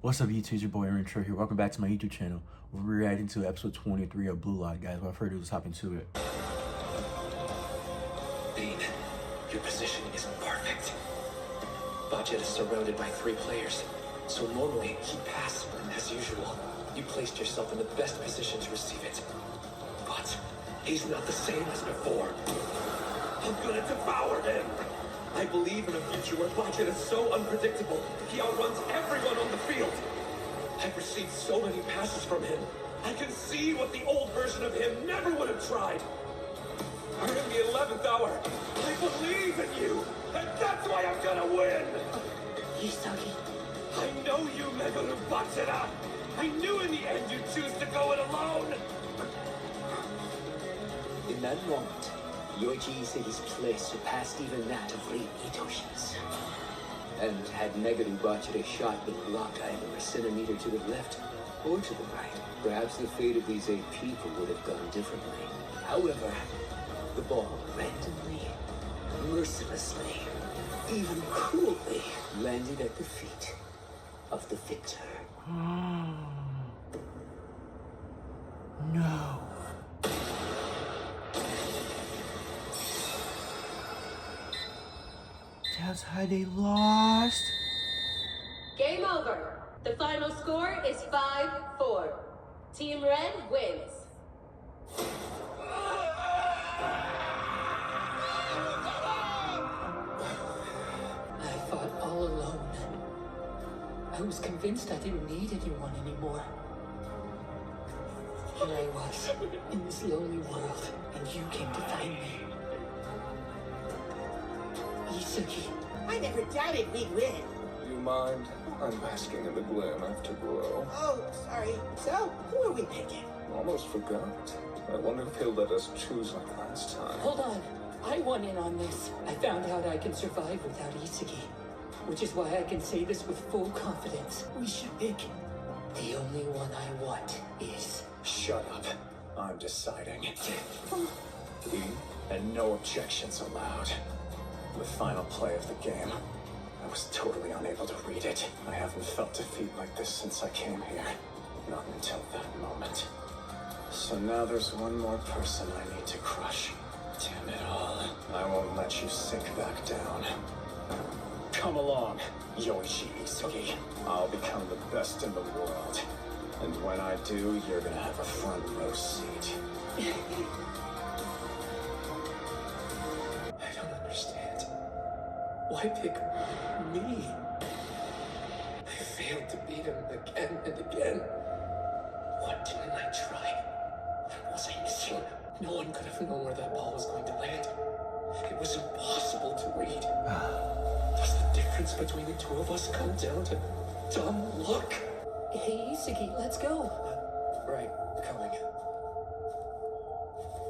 What's up, YouTube? It's your boy Aaron Trey here. Welcome back to my YouTube channel. We're reacting to episode 23 of Bluelock, guys. What I've heard, let's hop into it. Bane, your position is perfect. Budget is surrounded by 3 players, so normally he'd pass as usual. You placed yourself in the best position to receive it. But he's not the same as before. I'm gonna devour him! I believe in a future where Budget is so unpredictable, he outruns everyone on the field. I've received so many passes from him. I can see what the old version of him never would have tried. We're in the 11th hour. I believe in you, and that's why I'm gonna win! Isagi. I know you, Meguru Bachara! I knew in the end you'd choose to go it alone! In that moment, Yoichi Isagi's place surpassed even that of Rei Itoshi's. And had Meguru Bachara shot been blocked either a centimeter to the left or to the right, perhaps the fate of these 8 people would have gone differently. However, the ball randomly, mercilessly, even cruelly landed at the feet of the victor. No. That's how they lost? Game over. The final score is 5-4. Team Red wins. I fought all alone. I was convinced I didn't need anyone anymore. Here I was, in this lonely world, and you came to find me. Isagi. I never doubted we'd win. You mind? I'm basking in the gloom after glow. Oh, sorry. So, who are we picking? Almost forgot. I wonder if he'll let us choose like last time. Hold on. I want in on this. I found out I can survive without Isagi, which is why I can say this with full confidence. We should pick. The only one I want is... Shut up. I'm deciding. E, and no objections allowed. The final play of the game. I was totally unable to read it. I haven't felt defeat like this since I came here. Not until that moment. So now there's one more person I need to crush. Damn it all. I won't let you sink back down. Come along, Yoichi Isagi. I'll become the best in the world. And when I do, you're gonna have a front row seat. I don't understand. Why pick me? I failed to beat him again and again. What didn't I try? What was I missing? No one could have known where that ball was going to land. It was impossible to read. Does the difference between the two of us come down to dumb luck? Hey, Isagi, let's go. Right, coming.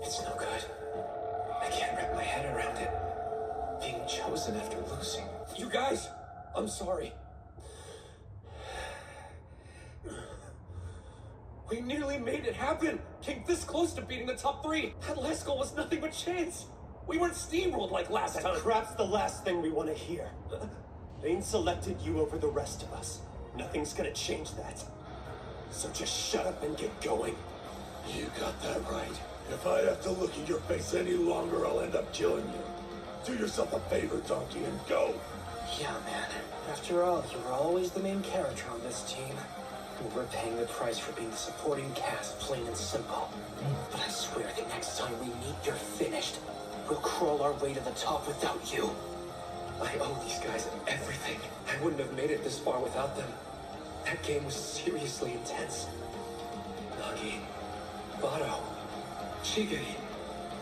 It's no good. I can't wrap my head around it. Being chosen after losing. You guys! I'm sorry. We nearly made it happen! Came this close to beating the top 3! That last goal was nothing but chance! We weren't steamrolled like last time! That crap's the last thing we want to hear. Bane selected you over the rest of us. Nothing's gonna change that. So just shut up and get going. You got that right. If I have to look at your face any longer, I'll end up killing you. Do yourself a favor, Donkey, and go. Yeah, man. After all, you were always the main character on this team. And we're paying the price for being the supporting cast, plain and simple. But I swear the next time we meet, you're finished. We'll crawl our way to the top without you. I owe these guys everything. I wouldn't have made it this far without them. That game was seriously intense. Nagi, Bado, Shigeri,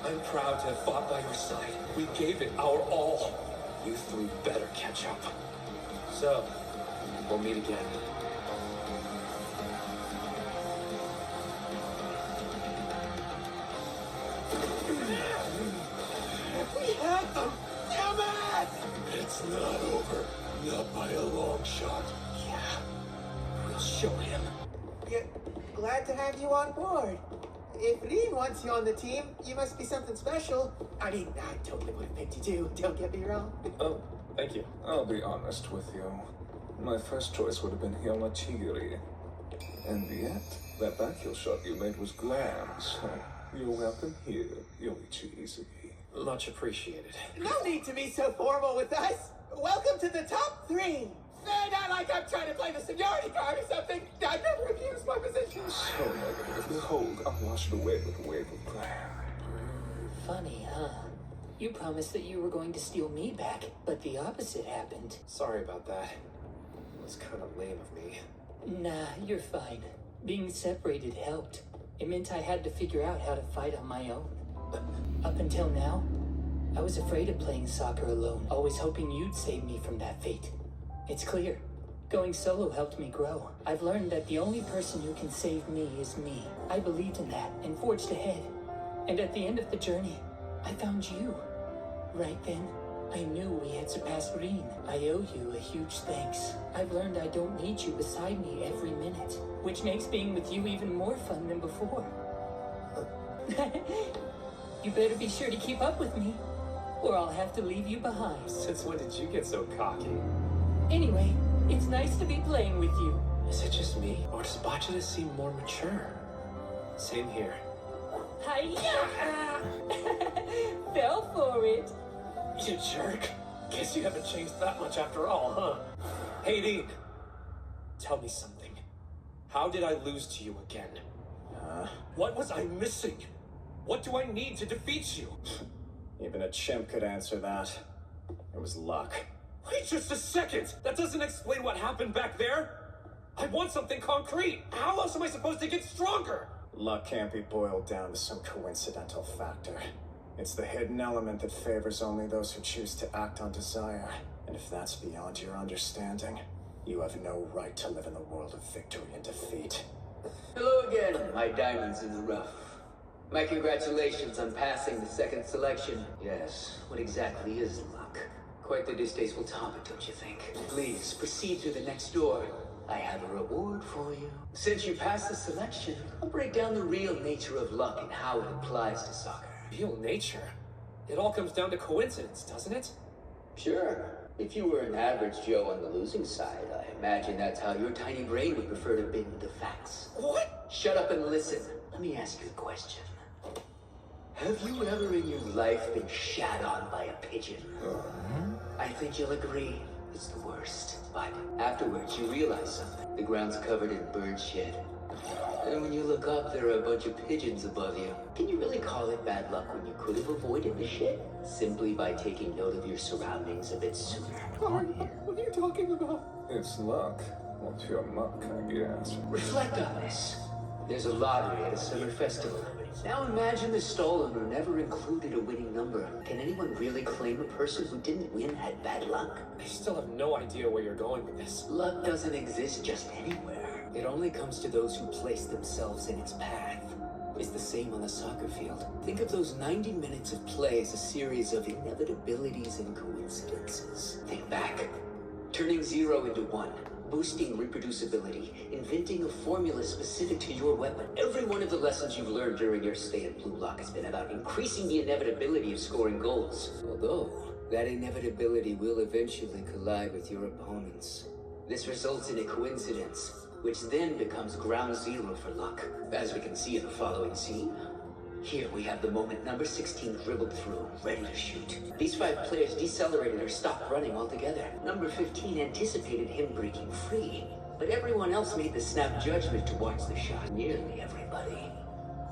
I'm proud to have fought by your side. We gave it our all. You 3 better catch up. So, we'll meet again. We had them! Damn it! It's not over. Not by a long shot. Yeah, we'll show him. Yeah, glad to have you on board. If Lee wants you on the team, you must be something special. I mean, I totally would have picked you too, don't get me wrong. Oh, thank you. I'll be honest with you. My first choice would have been Hyonachigiri. And yet, that backheel shot you made was glam, so you're welcome here, Yoichi. Much appreciated. No need to be so formal with us. Welcome to the top 3. Not like I'm trying to play the seniority card or something. I never abused my position. So negative. Behold, I'm washed away with a wave of glam. Funny, huh? You promised that you were going to steal me back, but the opposite happened. Sorry about that. It was kind of lame of me. Nah, you're fine. Being separated helped. It meant I had to figure out how to fight on my own. Up until now, I was afraid of playing soccer alone, always hoping you'd save me from that fate. It's clear. Going solo helped me grow. I've learned that the only person who can save me is me. I believed in that and forged ahead. And at the end of the journey, I found you. Right then, I knew we had surpassed Reen. I owe you a huge thanks. I've learned I don't need you beside me every minute, which makes being with you even more fun than before. You better be sure to keep up with me, or I'll have to leave you behind. Since when did you get so cocky? Anyway, it's nice to be playing with you. Is it just me, or does Bachata seem more mature? Same here. Hiya! Fell for it. You jerk. Guess you haven't changed that much after all, huh? Hey, Dean. Tell me something. How did I lose to you again? What was I missing? What do I need to defeat you? Even a chimp could answer that. It was luck. Wait just a second! That doesn't explain what happened back there! I want something concrete! How else am I supposed to get stronger? Luck can't be boiled down to some coincidental factor. It's the hidden element that favors only those who choose to act on desire. And if that's beyond your understanding, you have no right to live in the world of victory and defeat. Hello again, my diamonds in the rough. My congratulations on passing the second selection. Yes, what exactly is luck? Quite the distasteful topic, don't you think? Please, proceed through the next door. I have a reward for you. Since you passed the selection, I'll break down the real nature of luck and how it applies to soccer. Real nature? It all comes down to coincidence, doesn't it? Sure. If you were an average Joe on the losing side, I imagine that's how your tiny brain would prefer to be with the facts. What? Shut up and listen. Let me ask you a question. Have you ever in your life been shat on by a pigeon? I think you'll agree it's the worst. But afterwards, you realize something. The ground's covered in bird shit. And when you look up, there are a bunch of pigeons above you. Can you really call it bad luck when you could have avoided the shit? Simply by taking note of your surroundings a bit sooner. What are you talking about? It's luck. What's your muck, I guess? Reflect on this. There's a lottery at a summer festival. Now imagine the stolen or never included a winning number. Can anyone really claim a person who didn't win had bad luck? I still have no idea where you're going with this. Luck doesn't exist just anywhere. It only comes to those who place themselves in its path. It's the same on the soccer field. Think of those 90 minutes of play as a series of inevitabilities and coincidences. Think back. Turning 0 into 1. Boosting reproducibility, inventing a formula specific to your weapon. Every one of the lessons you've learned during your stay at Blue Lock has been about increasing the inevitability of scoring goals. Although, that inevitability will eventually collide with your opponents. This results in a coincidence, which then becomes ground zero for luck. As we can see in the following scene, here we have the moment number 16 dribbled through, ready to shoot. These 5 players decelerated or stopped running altogether. Number 15 anticipated him breaking free, but everyone else made the snap judgment to watch the shot. Nearly everybody.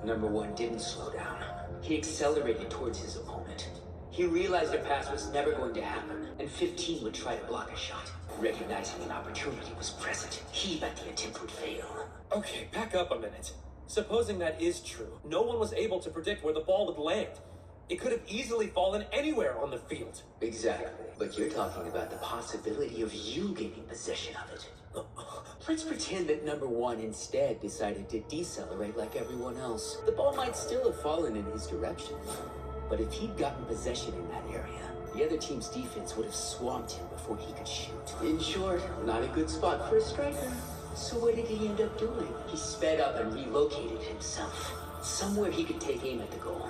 Number 1 didn't slow down. He accelerated towards his opponent. He realized a pass was never going to happen, and 15 would try to block a shot. Recognizing an opportunity was present, he bet the attempt would fail. Okay, back up a minute. Supposing that is true, no one was able to predict where the ball would land. It could have easily fallen anywhere on the field. Exactly. But you're talking about the possibility of you gaining possession of it. Let's pretend that number 1 instead decided to decelerate like everyone else. The ball might still have fallen in his direction. But if he'd gotten possession in that area, the other team's defense would have swamped him before he could shoot. In short, not a good spot for a striker. So what did he end up doing? He sped up and relocated himself. Somewhere he could take aim at the goal.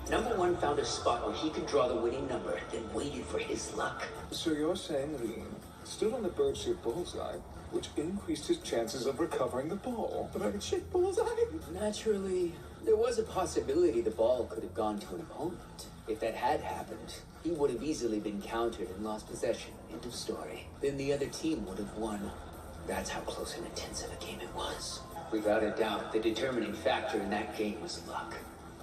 Number 1 found a spot where he could draw the winning number, then waited for his luck. So you're saying Reen stood on the bird-shaped bullseye, which increased his chances of recovering the ball. Bird-shaped bullseye? Naturally, there was a possibility the ball could have gone to an opponent. If that had happened, he would have easily been countered and lost possession. End of story. Then the other team would have won. That's how close and intensive a game it was. Without a doubt, the determining factor in that game was luck.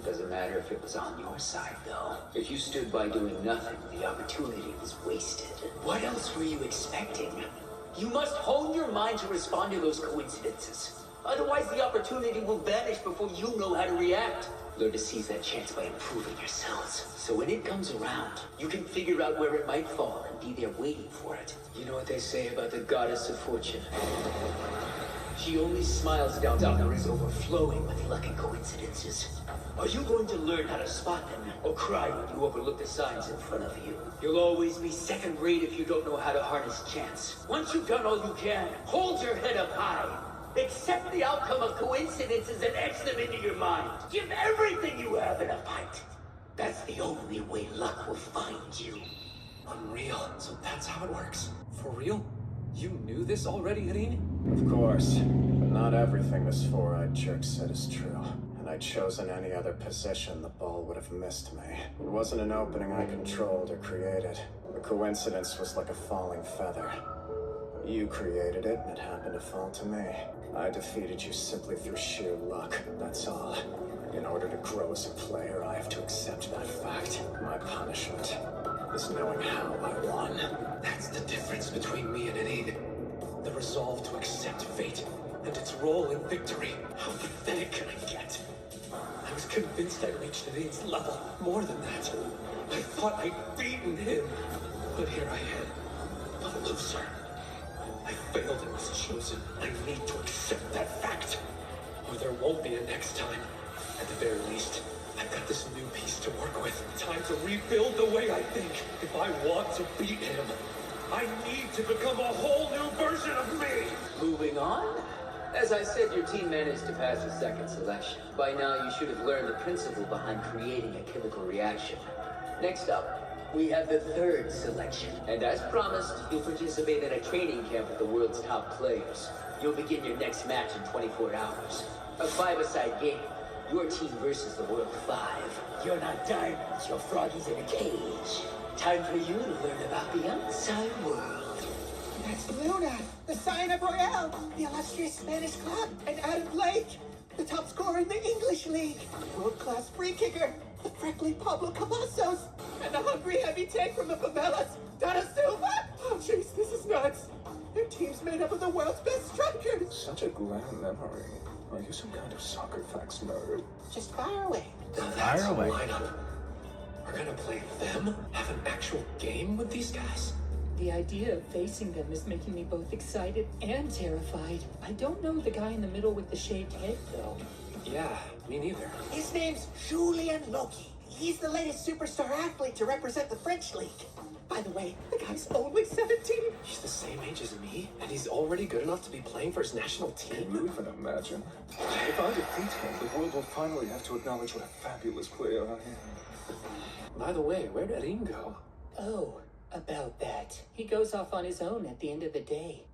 Doesn't matter if it was on your side, though. If you stood by doing nothing, the opportunity was wasted. What else were you expecting? You must hone your mind to respond to those coincidences. Otherwise, the opportunity will vanish before you know how to react. Learn to seize that chance by improving yourselves. So when it comes around, you can figure out where it might fall and be there waiting for it. You know what they say about the goddess of fortune? She only smiles down is overflowing with luck and coincidences. Are you going to learn how to spot them, or cry when you overlook the signs in front of you? You'll always be second-rate if you don't know how to harness chance. Once you've done all you can, hold your head up high. Accept the outcome of coincidences and etch them into your mind. Give everything you have in a fight. That's the only way luck will find you. Unreal. So that's how it works. For real? You knew this already, Irene? Of course, but not everything this four-eyed jerk said is true. Had I chosen any other position, the ball would have missed me. It wasn't an opening I controlled or created. The coincidence was like a falling feather. You created it, and it happened to fall to me. I defeated you simply through sheer luck, that's all. In order to grow as a player, I have to accept that fact. My punishment is knowing how I won. That's the difference between me and Irene. The resolve to accept fate and its role in victory. How pathetic can I get? I was convinced I reached Irene's level. More than that, I thought I'd beaten him. But here I am, a loser. I failed and was chosen. I need to accept that fact, or there won't be a next time. At the very least, I've got this new piece to work with. Time to rebuild the way I think. If I want to beat him, I need to become a whole new version of me! Moving on. As I said, your team managed to pass the second selection. By now, you should have learned the principle behind creating a chemical reaction. Next up, we have the third selection. And as promised, you'll participate in a training camp with the world's top players. You'll begin your next match in 24 hours. A five-a-side game. Your team versus the World 5. You're not diamonds, you're froggies in a cage. Time for you to learn about the outside world. That's Luna, the Scion Royale, the illustrious Spanish club, and Adam Blake, the top scorer in the English League, world-class free kicker, the freckly Pablo Cavazos, and the hungry heavy tank from the favelas, Donna Silva. Oh jeez, this is nuts. Their team's made up of the world's best strikers. Such a grand memory. Are you some kind of soccer facts nerd? Just fire away. Now that's a lineup. We're gonna play them? Have an actual game with these guys? The idea of facing them is making me both excited and terrified. I don't know the guy in the middle with the shaved head, though. Yeah, me neither. His name's Julien Loki. He's the latest superstar athlete to represent the French League. By the way, the guy's only 17. He's the same age as me, and he's already good enough to be playing for his national Can team? you even imagine? If I defeat him, the world will finally have to acknowledge what a fabulous player I am. By the way, where'd Irene go? Oh, about that. He goes off on his own at the end of the day.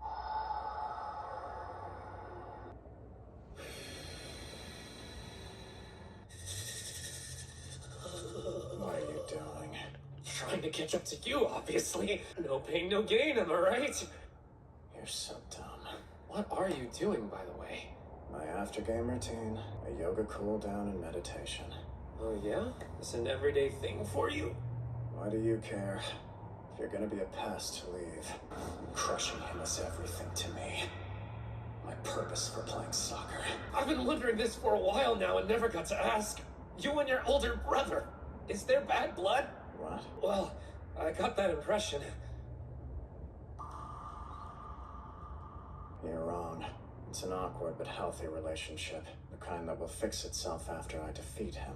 What are you doing? Trying to catch up to you, obviously. No pain, no gain, am I right? You're so dumb. What are you doing, by the way? My after-game routine, a yoga cool-down and meditation. Oh yeah? It's an everyday thing for you? Why do you care? If you're gonna be a pest, leave. Crushing him is everything to me. My purpose for playing soccer. I've been wondering this for a while now and never got to ask. You and your older brother, is there bad blood? What? Well, I got that impression. You're wrong. It's an awkward but healthy relationship. The kind that will fix itself after I defeat him.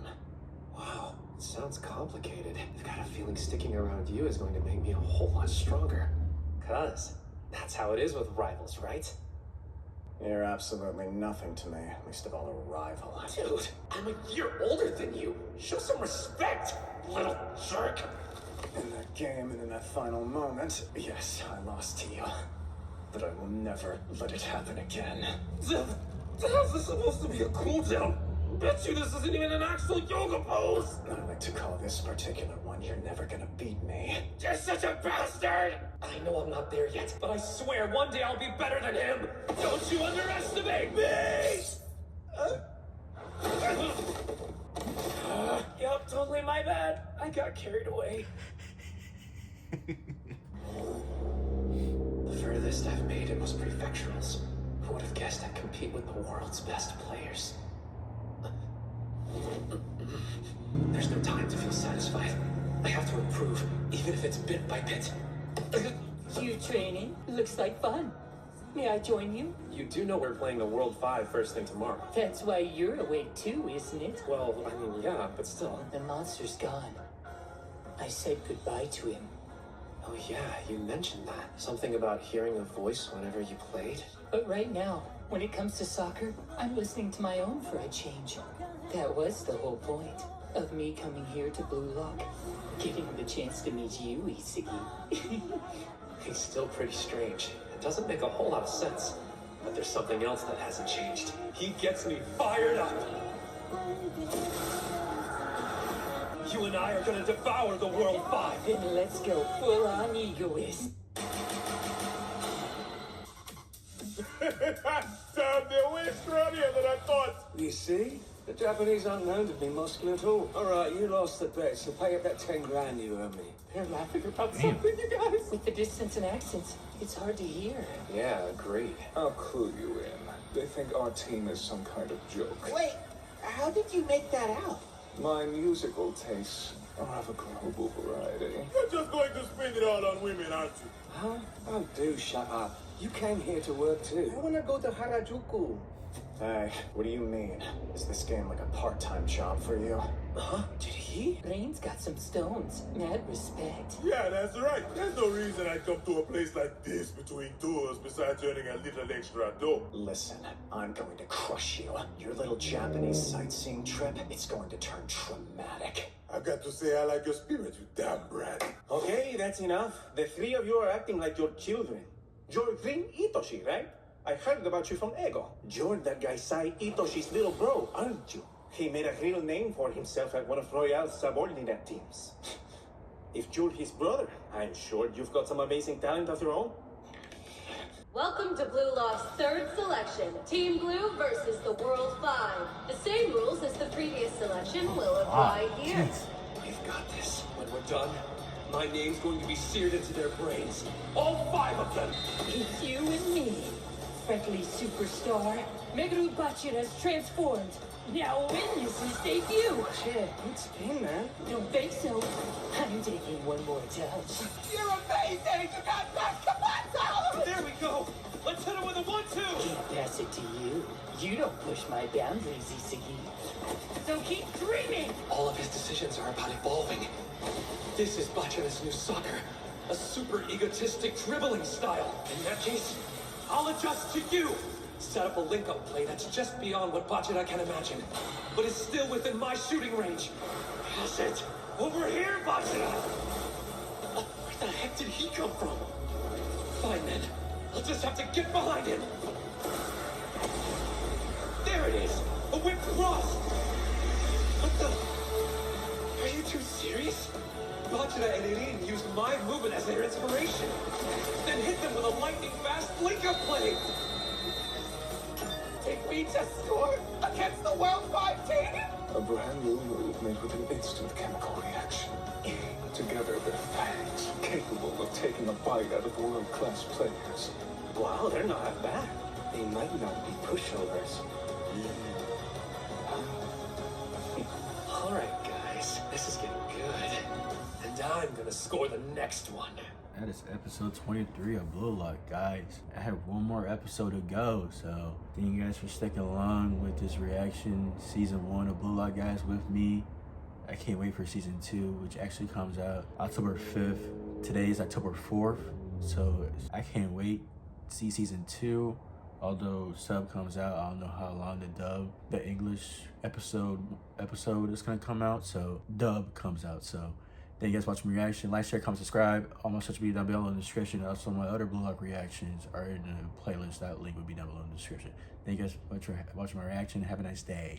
Wow, it sounds complicated. I've got a feeling sticking around you is going to make me a whole lot stronger. 'Cause that's how it is with rivals, right? You're absolutely nothing to me, least of all a rival. Dude, I'm a year older than you. Show some respect, little jerk. In that game and in that final moment, yes, I lost to you. But I will never let it happen again. How's this supposed to be a cooldown? Bet you this isn't even an actual yoga pose! I like to call this particular one, you're never gonna beat me. You're such a bastard! I know I'm not there yet, but I swear one day I'll be better than him! Don't you underestimate me! Yup, totally my bad. I got carried away. The furthest I've made it was prefecturals. Who would have guessed I'd compete with the world's best players? There's no time to feel satisfied. I have to improve, even if it's bit by bit. You training? Looks like fun. May I join you? You do know we're playing the World 5 first thing tomorrow. That's why you're awake too, isn't it? Well, I mean, yeah, but still. The monster's gone. I said goodbye to him. Oh yeah, you mentioned that. Something about hearing a voice whenever you played? But right now, when it comes to soccer, I'm listening to my own for a change. That was the whole point of me coming here to Blue Lock. Getting the chance to meet you, Isagi. He's still pretty strange. It doesn't make a whole lot of sense. But there's something else that hasn't changed. He gets me fired up. You and I are gonna devour the World 5. Then let's go full on egoist. Damn, they're way scrawnier than I thought! You see? The Japanese aren't known to be muscular at all. Alright, you lost the bet, so pay up that 10 grand you owe me. They're laughing about something, you guys. With the distance and accents, it's hard to hear. Yeah, agreed. I'll clue you in. They think our team is some kind of joke. Wait, how did you make that out? My musical tastes are of a global variety. You're just going to spend it all on women, aren't you? Huh? Oh, do shut up. You came here to work too. I wanna go to Harajuku. Hey, what do you mean? Is this game like a part-time job for you? Huh? Did he? Brain's got some stones. Mad respect. Yeah, that's right. There's no reason I come to a place like this between tours besides earning a little extra dough. Listen, I'm going to crush you. Your little Japanese sightseeing trip, it's going to turn traumatic. I've got to say I like your spirit, you damn brat. Okay, that's enough. The three of you are acting like your children. You're Rin Itoshi, right? I heard about you from Ego. You're that guy Sai Itoshi's little bro, aren't you? He made a real name for himself at one of Royale's subordinate teams. If you're his brother, I'm sure you've got some amazing talent of your own. Welcome to Blue Lock's third selection, Team Blue versus the World 5. The same rules as the previous selection will apply here. We've got this. When we're done, my name's going to be seared into their brains. All 5 of them! It's you and me. Freckly superstar. Meguru Bachira's transformed. Now witness his debut. Shit, good spin, man. Don't think so. I'm taking one more touch. You're amazing! You got back Capasso! There we go! Let's hit him with a 1-2! Can't pass it to you. You don't push my boundaries, Isagi. So keep dreaming! All of his decisions are about evolving. This is Bachira's new soccer. A super egotistic dribbling style. In that case, I'll adjust to you! Set up a link-up play that's just beyond what Bachira can imagine, but is still within my shooting range. Pass it! Over here, Bachira! Where the heck did he come from? Fine then. I'll just have to get behind him. There it is! A whipped cross! What the? Are you two serious? Bachira and Irin used my movement as their inspiration, then hit them with a lightning-fast link-up play! Did we just score against the World 5 team? A brand new move made with an instant chemical reaction. Together, they're fangs, capable of taking a bite out of world-class players. Wow, they're not half bad. They might not be pushovers. Alright, guys. This is getting good. And I'm gonna score the next one. That is episode 23 of Blue Lock, guys. I have one more episode to go, so thank you guys for sticking along with this reaction, season 1 of Blue Lock, guys, with me. I can't wait for season 2, which actually comes out October 5th. Today is October 4th, so I can't wait to see season 2. Although sub comes out, I don't know how long the English episode is gonna come out, so dub comes out, so Thank you guys for watching my reaction. Like, share, comment, subscribe. All my social media down below in the description. Also, my other Blue Lock reactions are in the playlist. That link would be down below in the description. Thank you guys for watching my reaction. Have a nice day.